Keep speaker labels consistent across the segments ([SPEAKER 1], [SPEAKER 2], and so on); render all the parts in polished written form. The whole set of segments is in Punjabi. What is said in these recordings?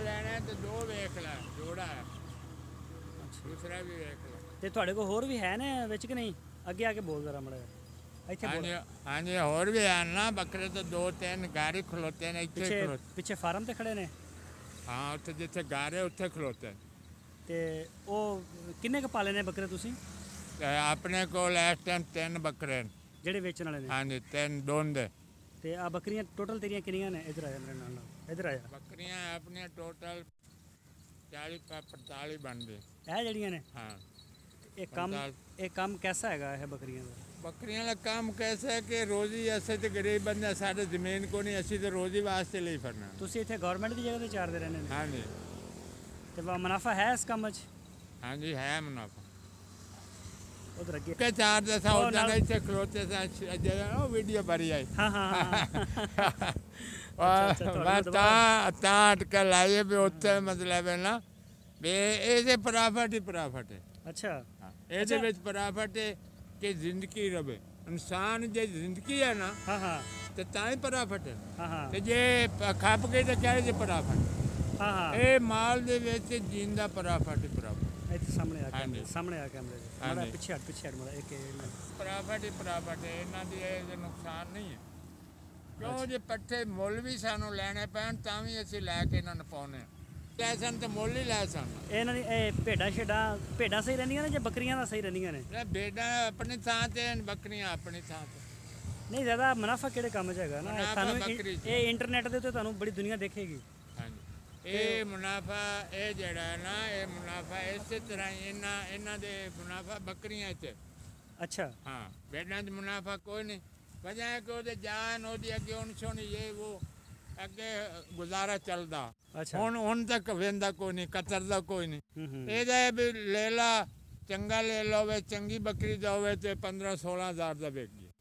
[SPEAKER 1] ਲੈਣਾ ਤੇ ਦੋ ਵੇਖ ਲੈ ਜੋੜਾ ਹੈ ਦੂਸਰਾ ਵੀ ਵੇਖ ਲੈ
[SPEAKER 2] ਤੇ ਤੁਹਾਡੇ ਕੋਲ ਹੋਰ ਵੀ ਹੈ ਨੇ ਵਿੱਚ ਕਿ ਨਹੀਂ ਅੱਗੇ ਆ ਕੇ ਬੋਲ ਜ਼ਰਾ ਮੜਾ ਇੱਥੇ ਬੋਲ
[SPEAKER 1] ਹਾਂਜੀ ਹੋਰ ਵੀ ਹਨ ਨਾ ਬੱਕਰੇ ਤਾਂ ਦੋ ਤਿੰਨ ਗਾੜੀ ਖਲੋਤੇ ਨੇ ਇੱਥੇ ਖਲੋਤੇ
[SPEAKER 2] ਪਿੱਛੇ ਫਾਰਮ ਤੇ ਖੜੇ ਨੇ
[SPEAKER 1] ਹਾਂ ਉੱਥੇ ਜਿੱਥੇ ਗਾਰੇ ਉੱਥੇ ਖਲੋਤੇ
[SPEAKER 2] ਤੇ ਉਹ ਕਿੰਨੇ ਕੁ ਪਾਲੇ ਨੇ ਬੱਕਰੇ ਤੁਸੀਂ
[SPEAKER 1] ਆਪਣੇ ਕੋਲ ਇਸ ਟਾਈਮ 3 ਬੱਕਰੇ ਨੇ
[SPEAKER 2] ਜਿਹੜੇ ਵੇਚਣ ਵਾਲੇ ਨੇ
[SPEAKER 1] ਹਾਂਜੀ 3 ਦੋਂਦੇ
[SPEAKER 2] ਤੇ ਆ ਬੱਕਰੀਆਂ ਟੋਟਲ ਤੇਰੀਆਂ ਕਿੰਨੀਆਂ ਨੇ ਇੱਧਰ ਆ ਜਾ ਮੇਰੇ ਨਾਲ ਇੱਧਰ ਆ ਜਾ
[SPEAKER 1] ਬੱਕਰੀਆਂ ਆਪਣੀਆਂ ਟੋਟਲ 40 45 ਬਣਦੇ
[SPEAKER 2] ਇਹ ਜਿਹੜੀਆਂ ਨੇ
[SPEAKER 1] ਹਾਂ
[SPEAKER 2] ਇਹ ਕੰਮ कैसा ਹੈਗਾ ਇਹ ਬੱਕਰੀਆਂ ਦਾ
[SPEAKER 1] ਬੱਕਰੀਆਂ ਦਾ ਕੰਮ कैसा है कि रोजी ऐसे तो गरीब बंदा साढ़े ਜ਼ਮੀਨ ਕੋ ਨਹੀਂ ਅਸੀਂ ਤਾਂ ਰੋਜ਼ੀ ਵਾਸਤੇ ਲਈ ਫਿਰਨਾ
[SPEAKER 2] ਤੁਸੀਂ ਇੱਥੇ ਗਵਰਨਮੈਂਟ ਦੀ ਜਗ੍ਹਾ ਤੇ ਚਾਰਦੇ ਰਹਿੰਦੇ ਨੇ
[SPEAKER 1] ਹਾਂਜੀ
[SPEAKER 2] ਤੇ ਮੁਨਾਫਾ ਹੈ ਇਸ ਕੰਮ 'ਚ
[SPEAKER 1] ਹਾਂਜੀ ਹੈ ਮੁਨਾਫਾ
[SPEAKER 2] ਉਧਰ ਅੱਗੇ
[SPEAKER 1] ਕਿ ਚਾਰਦੇ ਸਾ ਉਦਾਂ ਇੱਥੇ ਖਲੋਤੇ ਸਾ ਉਹ ਵੀਡੀਓ ਬੜੀ ਆਈ
[SPEAKER 2] ਹਾਂ ਹਾਂ
[SPEAKER 1] ਮੈਂ ਤਾਂ ਅਟਕ ਲਾਏ ਵੀ ਉੱਥੇ ਮਤਲਬ ਹੈ ਨਾ ਵੀ ਇਹਦੇ ਪ੍ਰਾਫਿਟ ਹੀ ਪ੍ਰਾਫਿਟ ਹੈ
[SPEAKER 2] ਅੱਛਾ
[SPEAKER 1] ਇਹਦੇ ਵਿੱਚ ਪ੍ਰਾਫਿਟ ਹੈ ਕਿ ਜ਼ਿੰਦਗੀ ਰਵੇ ਇਨਸਾਨ ਜੇ ਜ਼ਿੰਦਗੀ ਹੈ ਨਾ
[SPEAKER 2] ਹਾਂ ਹਾਂ
[SPEAKER 1] ਤੇ ਤਾਂ ਹੀ ਪ੍ਰਾਫਿਟ ਹੈ
[SPEAKER 2] ਹਾਂ ਹਾਂ
[SPEAKER 1] ਤੇ ਜੇ ਖੱਪ ਕੇ ਤਾਂ ਕਿਹੜੇ ਜੇ ਪ੍ਰਾਫਿਟ
[SPEAKER 2] ਹਾਂ ਹਾਂ
[SPEAKER 1] ਇਹ ਮਾਲ ਦੇ ਵਿੱਚ ਜਿੰਦਾ ਪ੍ਰਾਫਿਟ ਹੀ ਪ੍ਰਾਫਿਟ
[SPEAKER 2] ਇੱਥੇ ਸਾਹਮਣੇ ਆ ਕੈਮਰੇ ਦੇ ਮਾੜਾ ਪਿੱਛੇ ਹਟ ਮਾੜਾ ਇੱਕ
[SPEAKER 1] ਪ੍ਰਾਫਿਟ ਹੀ ਪ੍ਰਾਫਿਟ ਹੈ ਇਹਨਾਂ ਦੀ ਇਹ ਨੁਕਸਾਨ ਨਹੀਂ ਹੈ ਕਿਉਂ ਜੇ ਪੱਠੇ ਮੁੱਲ ਵੀ ਸਾਨੂੰ ਲੈਣੇ ਪੈਣ ਤਾਂ ਵੀ ਅਸੀਂ ਲੈ ਕੇ ਇਹਨਾਂ ਨੂੰ ਪਾਉਨੇ ਲੈ ਸਨ ਤੇ ਮੁੱਲ ਹੀ ਲੈ ਸਨ
[SPEAKER 2] ਇਹਨਾਂ ਦੀ ਇਹ ਭੇਡਾਂ ਸਹੀ ਰਹਿੰਦੀਆਂ ਨੇ ਜਾਂ ਬੱਕਰੀਆਂ ਦਾ ਸਹੀ ਰਹਿੰਦੀਆਂ ਨੇ
[SPEAKER 1] ਭੇਡਾਂ ਆਪਣੀ ਥਾਂ ਤੇ ਬੱਕਰੀਆਂ ਆਪਣੀ ਥਾਂ ਤੇ
[SPEAKER 2] ਨਹੀਂ ਜ਼ਿਆਦਾ ਮੁਨਾਫਾ ਕਿਹੜੇ ਕੰਮ 'ਚ ਹੈਗਾ ਨਾ ਤੁਹਾਨੂੰ ਇਹ ਇੰਟਰਨੈਟ ਦੇ ਉੱਤੇ ਤੁਹਾਨੂੰ ਬੜੀ ਦੁਨੀਆ ਦੇਖੇਗੀ
[SPEAKER 1] ਹਾਂਜੀ ਇਹ ਮੁਨਾਫਾ ਇਹ ਜਿਹੜਾ ਹੈ ਨਾ ਇਹ ਮੁਨਾਫਾ ਇਸੇ ਤਰ੍ਹਾਂ ਇਹਨਾਂ ਦੇ ਮੁਨਾਫਾ ਬੱਕਰੀਆਂ 'ਚ
[SPEAKER 2] ਅੱਛਾ
[SPEAKER 1] ਹਾਂ ਭੇਡਾਂ 'ਚ ਮੁਨਾਫਾ ਕੋਈ ਨਹੀਂ ਵਜ੍ਹਾ ਹੈ ਕਿ ਉਹਦੇ ਜਾਨ ਉਹਦੀ ਅੱਗੇ ਹੁਣ ਸੁਣੀ ਇਹ ਉਹ ਅੱਗੇ ਗੁਜ਼ਾਰਾ ਚੱਲਦਾ ਹੁਣ ਤੱਕ ਵੇਂਦਾ ਕੋਈ ਨਹੀਂ ਕਤਰਦਾ ਕੋਈ ਨਹੀਂ ਇਹਦਾ ਵੀ ਲੈ ਲਾ ਚੰਗਾ ਲੈ ਲਵੇ ਚੰਗੀ ਬੱਕਰੀ ਦਾ ਹੋਵੇ ਤੇ 15-16 ਹਜ਼ਾਰ ਦਾ ਵਿਕ ਗਿਆ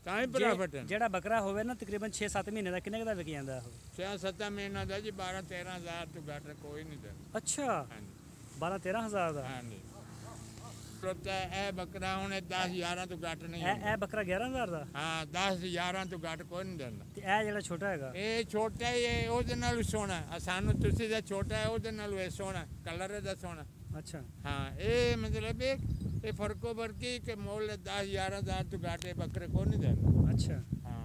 [SPEAKER 1] ਤਾਂ ਹੀ ਪ੍ਰਾਫਿਟ ਹੈ ਜਿਹੜਾ
[SPEAKER 2] ਬੱਕਰਾ ਹੋਵੇ ਨਾ ਤਕਰੀਬਨ 6-7 ਮਹੀਨੇ ਦਾ ਕਿੰਨੇ ਦਾ ਵਿਕ ਜਾਂਦਾ ਉਹ
[SPEAKER 1] 6-7 ਮਹੀਨਾ ਦਾ ਜੀ 12-13 ਹਜ਼ਾਰ ਤੋਂ ਘੱਟ ਕੋਈ ਨਹੀਂ ਦਿੰਦਾ
[SPEAKER 2] ਅੱਛਾ 12-13 ਹਜ਼ਾਰ ਦਾ
[SPEAKER 1] ਹਾਂਜੀ ਇਹ ਬੱਕਰਾ ਹੁਣ 10-11 ਤੋਂ ਘੱਟ ਨਹੀਂ
[SPEAKER 2] ਇਹ ਬੱਕਰਾ 11,000 ਦਾ
[SPEAKER 1] ਹਾਂ 10-11 ਤੋਂ ਘੱਟ ਕੋਈ ਨਹੀਂ ਦਿੰਦਾ
[SPEAKER 2] ਤੇ ਇਹ ਜਿਹੜਾ ਛੋਟਾ ਹੈਗਾ
[SPEAKER 1] ਇਹ ਛੋਟਾ ਹੀ ਹੈ ਉਹਦੇ ਨਾਲ ਸੋਹਣਾ ਸਾਨੂੰ ਤੁਸੀਂ ਦਾ ਛੋਟਾ ਹੈ ਉਹਦੇ ਨਾਲ ਇਹ ਸੋਹਣਾ ਕਲਰ ਦਾ ਸੋਹਣਾ
[SPEAKER 2] ਅੱਛਾ ਹਾਂ
[SPEAKER 1] ਇਹ ਮਤਲਬ ਇਹ ਫਰਕੋ ਫਰਕੀ ਕਿ ਮੁੱਲ 10-11 ਹਜ਼ਾਰ ਤੋਂ ਘੱਟ ਇਹ ਬੱਕਰੇ ਕੋਈ ਨਹੀਂ ਦਿੰਦਾ
[SPEAKER 2] ਅੱਛਾ
[SPEAKER 1] ਹਾਂ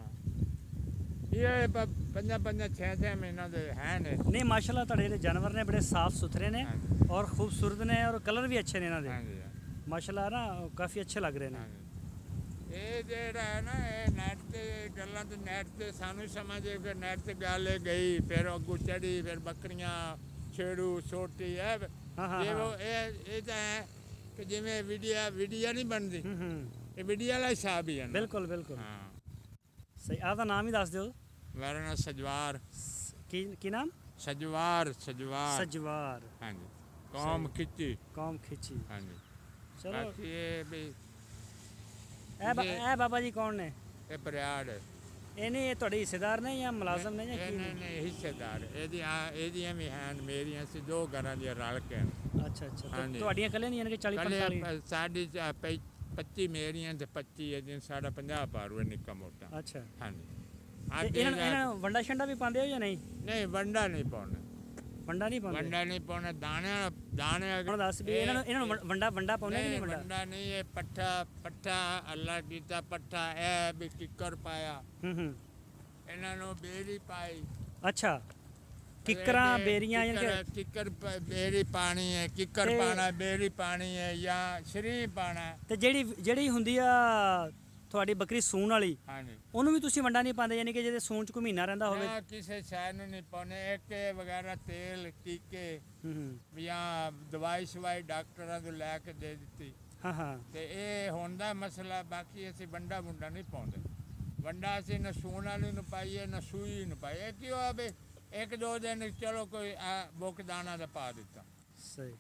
[SPEAKER 1] ਇਹ 5-6 ਮਹੀਨਾ ਦੇ ਹੈ ਨੇ
[SPEAKER 2] ਨਹੀਂ ਮਾਸ਼ਾਅੱਲਾ ਤੁਹਾਡੇ ਜਿਹੜੇ ਜਾਨਵਰ ਨੇ ਬੜੇ ਸਾਫ ਸੁਥਰੇ ਨੇ ਔਰ ਖੂਬਸੂਰਤ ਨੇ ਔਰ ਕਲਰ ਵੀ ਅੱਛੇ ਨੇ ਇਹਨਾਂ ਦੇ ਮਾਸ਼ਾਅੱਲਾ ਨਾ ਕਾਫੀ ਅੱਛੇ ਲੱਗ ਰਹੇ ਨੇ
[SPEAKER 1] ਇਹ ਜਿਹੜਾ ਹੈ ਨਾ ਇਹ ਨੈਟ ਤੇ ਗੱਲਾਂ ਤੇ ਨੈਟ ਤੇ ਸਾਨੂੰ ਸਮਝੇ ਫਿਰ ਨੈਟ ਤੇ ਗੱਲ ਗਈ ਫਿਰ ਅੱਗੂ ਚੜੀ ਫਿਰ ਬੱਕਰੀਆਂ ਛੇੜੂ ਛੋਟੀ ਹੈ ਇਹ ਤਾਂ ਹੈ ਕਿ ਜਿਵੇਂ ਵੀਡੀਓ ਨਹੀਂ ਬਣਦੀ ਇਹ ਵੀਡੀਓ ਵਾਲਾ ਹਿਸਾਬ ਹੀ ਹੈ
[SPEAKER 2] ਬਿਲਕੁਲ ਹਾਂ ਸਹੀ ਆਪਦਾ ਨਾਮ ਹੀ ਦੱਸ ਦਿਓ
[SPEAKER 1] ਮੇਰਾ ਨਾਮ ਸਜਵਾਰ
[SPEAKER 2] ਕੀ ਨਾਮ
[SPEAKER 1] ਸਜਵਾਰ ਹਾਂਜੀ ਕੌਮ ਖਿੱਚੀ ਹਾਂਜੀ
[SPEAKER 2] ਚਲੋ
[SPEAKER 1] ਇਹ
[SPEAKER 2] ਬਾਬਾ ਜੀ ਕੌਣ ਨੇ
[SPEAKER 1] ਇਹ ਬਰਿਆੜ
[SPEAKER 2] ਇਹ ਨਹੀਂ ਇਹ ਤੁਹਾਡੇ ਹਿੱਸੇਦਾਰ ਨੇ ਜਾਂ ਮੁਲਾਜ਼ਮ ਨੇ ਜਾਂ ਕੀ
[SPEAKER 1] ਨਹੀਂ ਹਿੱਸੇਦਾਰ ਇਹਦੀਆਂ ਵੀ ਹਨ ਮੇਰੀਆਂ ਸੀ ਦੋ ਘਰਾਂ ਦੀਆਂ ਰਲ ਕੇ
[SPEAKER 2] ਅੱਛਾ ਤੁਹਾਡੀਆਂ ਕੱਲੇ ਨਹੀਂ ਯਾਨੀ ਕਿ 40-45
[SPEAKER 1] ਸਾਡੀ 25 ਮੇਰੀਆਂ ਤੇ 25 ਇਹਦੀਆਂ ਸਾਡਾ 50 ਪਾਰੂ ਨਿੱਕਾ ਮੋਟਾ
[SPEAKER 2] ਅੱਛਾ
[SPEAKER 1] ਹਾਂਜੀ
[SPEAKER 2] ਇਹਨਾਂ ਨੂੰ ਵੰਡਾ ਛੰਡਾ ਵੀ ਪਾਉਂਦੇ ਹੋ ਜਾਂ
[SPEAKER 1] ਨਹੀਂ ਵੰਡਾ ਨਹੀਂ ਪਾਉਣਾ
[SPEAKER 2] ਵੰਡਾ ਨਹੀਂ ਪਾਉਣਾ
[SPEAKER 1] ਦਾਣੇ
[SPEAKER 2] ਹੁਣ ਦੱਸ ਵੀ ਇਹਨਾਂ ਨੂੰ ਵੰਡਾ ਪਾਉਣਾ ਕਿ ਨਹੀਂ
[SPEAKER 1] ਵੰਡਾ ਨਹੀਂ ਇਹ ਪੱਠਾ ਅੱਲਾ ਕੀਤਾ ਪੱਠਾ ਇਹ ਵੀ ਕਿੱਕਰ ਪਾਇਆ ਇਹਨਾਂ ਨੂੰ ਬੇਰੀ ਪਾਈ
[SPEAKER 2] ਅੱਛਾ ਕਿੱਕਰਾਂ ਬੇਰੀਆਂ
[SPEAKER 1] ਕਿੱਕਰ ਬੇਰੀ ਪਾਣੀ ਹੈ ਕਿੱਕਰ ਪਾਣਾ ਬੇਰੀ ਪਾਣੀ ਹੈ ਜਾਂ ਸ਼ਰੀ ਪਾਣਾ ਤੇ
[SPEAKER 2] ਜਿਹੜੀ ਹੁੰਦੀ ਆ ਤੁਹਾਡੀ ਬੱਕਰੀ ਸੂਣ ਵਾਲੀ ਉਹਨੂੰ ਵੀ ਤੁਸੀਂ ਵੰਡਾ ਨਹੀਂ ਪਾਉਂਦੇ ਯਾਨੀ ਕਿ ਜਿਹਦੇ ਸੂਣ ਚ ਕੋਈ ਮਹੀਨਾ ਰਹਿੰਦਾ ਹੋਵੇ
[SPEAKER 1] ਕਿਸੇ ਸ਼ਾਇਦ ਨੂੰ ਨਹੀਂ ਪਾਉਣੇ ਇੱਕ ਵਗੈਰਾ ਤੇਲ ਟੀਕੇ ਜਾਂ ਦਵਾਈ ਸ਼ਵਾਈ ਡਾਕਟਰਾਂ ਤੋਂ ਲੈ ਕੇ ਦੇ ਦਿੱਤੀ ਤੇ ਇਹ ਹੁੰਦਾ ਮਸਲਾ ਬਾਕੀ ਅਸੀਂ ਵੰਡਾ ਵੁੰਡਾ ਨਹੀਂ ਪਾਉਂਦੇ ਵੰਡਾ ਅਸੀਂ ਨਾ ਸੂਣ ਵਾਲੀ ਨੂੰ ਪਾਈਏ ਨਾ ਸੂਈ ਨੂੰ ਪਾਈਏ ਕਿਉਂ ਆਵੇ ਇੱਕ ਦੋ ਦਿਨ ਚਲੋ ਕੋਈ ਬੁੱਕ ਦਾਣਾ ਦਾ ਪਾ ਦਿੱਤਾ
[SPEAKER 2] ਸਹੀ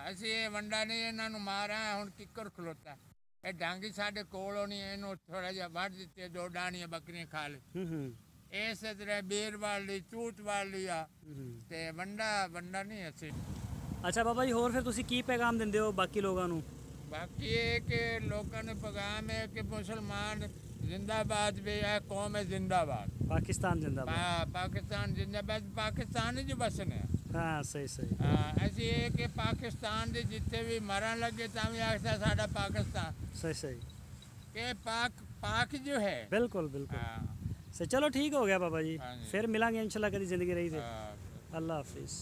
[SPEAKER 1] ਅਸੀਂ ਇਹ ਵੰਡਾ ਨਹੀਂ ਇਹਨਾਂ ਨੂੰ ਮਾਰਿਆ ਹੁਣ ਕਿੱਕਰ ਖਲੋਤਾ ਇਹ ਡਾਂਗੀ ਸਾਡੇ ਕੋਲੋਂ ਨਹੀਂ ਇਹਨੂੰ ਥੋੜਾ ਜਿਹਾ ਵੱਢ ਦਿੱਤੇ ਦੋ ਡਾਣੀਆਂ ਬੱਕਰੀਆਂ ਖਾ ਲਈ ਇਸੇ ਤਰ੍ਹਾਂ ਬੇਰ ਵਾਲ ਲਈ ਚੂਤ ਵਾਲ ਲਿਆ ਤੇ ਵੰਡਾ ਨਹੀਂ ਅਸੀਂ
[SPEAKER 2] ਅੱਛਾ ਬਾਬਾ ਜੀ ਹੋਰ ਫਿਰ ਤੁਸੀਂ ਕੀ ਪੈਗਾਮ ਦਿੰਦੇ ਹੋ ਬਾਕੀ ਲੋਕਾਂ ਨੂੰ
[SPEAKER 1] ਬਾਕੀ ਇਹ ਕਿ ਲੋਕਾਂ ਨੂੰ ਪੈਗਾਮ ਹੈ ਕਿ ਮੁਸਲਮਾਨ जिंदाबाद भी है कौम है जिंदाबाद
[SPEAKER 2] पाकिस्तान जिंदाबाद
[SPEAKER 1] पाकिस्तान जिंदाबाद पाकिस्तान ही जो बसने
[SPEAKER 2] हाँ सही सही
[SPEAKER 1] ਅਸੀਂ ਇਹ ਕਿ ਪਾਕਿਸਤਾਨ ਦੇ ਜਿੱਥੇ ਵੀ ਮਰਨ ਲੱਗੇ ਤਾਂ ਵੀ ਆਖਦਾ ਸਾਡਾ ਪਾਕਿस्तान
[SPEAKER 2] सही सही
[SPEAKER 1] ਕਿ पाक जो है
[SPEAKER 2] बिल्कुल बिल्कुल
[SPEAKER 1] हाँ,
[SPEAKER 2] सही चलो ठीक हो गया बाबा जी
[SPEAKER 1] हाँ जी।
[SPEAKER 2] फिर मिलेंगे इंशाल्लाह कभी ज़िंदगी रही थे
[SPEAKER 1] हाँ।
[SPEAKER 2] अल्लाह हाफिज़